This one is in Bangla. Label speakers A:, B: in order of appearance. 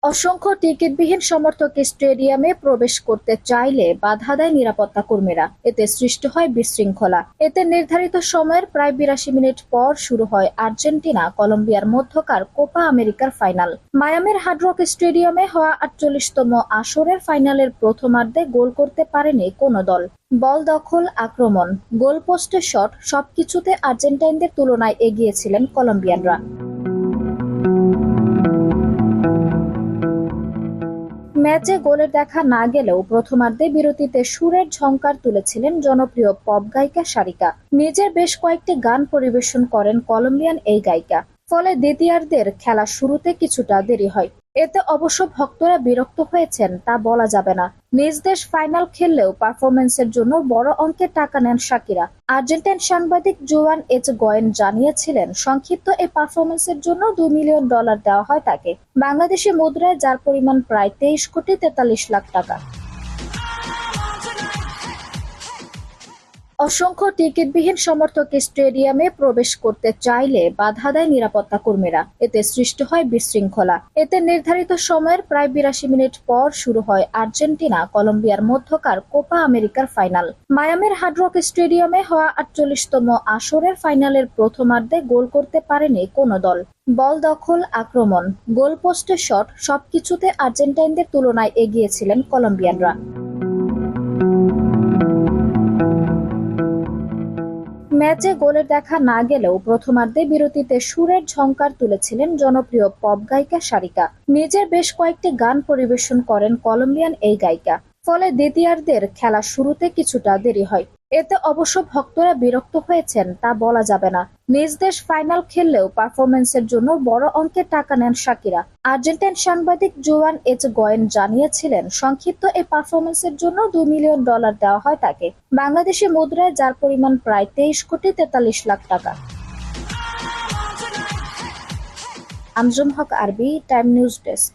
A: অসংখ্য টিকিটবিহীন সমর্থক স্টেডিয়ামে প্রবেশ করতে চাইলে বাধা দেয় নিরাপত্তা কর্মীরা। এতে সৃষ্টি হয় বিশৃঙ্খলা। এতে নির্ধারিত সময়ের প্রায় ৮২ মিনিট পর শুরু হয় আর্জেন্টিনা কলম্বিয়ার মধ্যকার কোপা আমেরিকার ফাইনাল। মায়ামির হার্ড রক স্টেডিয়ামে হওয়া ৪৮তম আসরের ফাইনালের প্রথমার্ধে গোল করতে পারেনি কোনো দল। বল দখল, আক্রমণ, গোলপোস্টে শট সবকিছুতে আর্জেন্টাইনদের তুলনায় এগিয়ে ছিলেন কলম্বিয়ানরা। ম্যাচে গোলের দেখা না গেলেও প্রথমার্ধে বিরতিতে সুরের ঝংকার তুলেছিলেন জনপ্রিয় পপ গায়িকা সারিকা। নিজের বেশ কয়েকটি গান পরিবেশন করেন কলম্বিয়ান এই গায়িকা। ফলে দ্বিতীয়ার্ধের খেলা শুরুতে কিছুটা দেরি হয়। এতে অবশ্য ভক্তরা বিরক্ত হয়েছেন তা বলা যাবে না। নিজ দেশ ফাইনাল খেললেও পারফরম্যান্সের জন্য বড় অঙ্কের টাকা নেন শাকিরা। আর্জেন্টাইন সাংবাদিক জোয়ান এইচ গোয়েন জানিয়েছিলেন, সংক্ষিপ্ত এই পারফরম্যান্সের জন্য $2 মিলিয়ন দেওয়া হয় তাকে, বাংলাদেশি মুদ্রায় যার পরিমাণ প্রায় 23,43,00,000 টাকা। অসংখ্য টিকিটবিহীন সমর্থক স্টেডিয়ামে প্রবেশ করতে চাইলে বাধা দেয় নিরাপত্তা কর্মীরা। এতে সৃষ্টি হয় বিশৃঙ্খলা। এতে নির্ধারিত সময়ের প্রায় ৮২ মিনিট পর শুরু হয় আর্জেন্টিনা কলম্বিয়ার মধ্যকার কোপা আমেরিকার ফাইনাল। মায়ামির হার্ড রক স্টেডিয়ামে হওয়া ৪৮তম আসরের ফাইনালের প্রথমার্ধে গোল করতে পারেনি কোনো দল। বল দখল, আক্রমণ, গোলপোস্টে শট সবকিছুতে আর্জেন্টাইনদের তুলনায় এগিয়ে ছিলেন কলম্বিয়ানরা। ম্যাচে গোলের দেখা না গেলেও প্রথমার্ধে বিরতিতে সুরের ঝংকার তুলেছিলেন জনপ্রিয় পপ গায়িকা সারিকা। নিজের বেশ কয়েকটি গান পরিবেশন করেন কলম্বিয়ান এই গায়িকা। ফলে দ্বিতীয়ার্ধের খেলা শুরুতে কিছুটা দেরি হয়। এতে অবশ্য ভক্তরা বিরক্ত হয়েছেন তা বলা যাবে না। নিজ দেশ ফাইনাল খেললেও পারফরম্যান্সের জন্য বড় অঙ্কের টাকা নেন শাকিরা। আর্জেন্টাইন সাংবাদিক জোয়ান এইচ গোয়েন জানিয়েছিলেন, সংক্ষিপ্ত এই পারফরম্যান্সের জন্য $2 মিলিয়ন দেওয়া হয় তাকে, বাংলাদেশি মুদ্রায় যার পরিমাণ প্রায় 23,43,00,000 টাকা। আঞ্জুম হক, আরবি টাইম নিউজ ডেস্ক।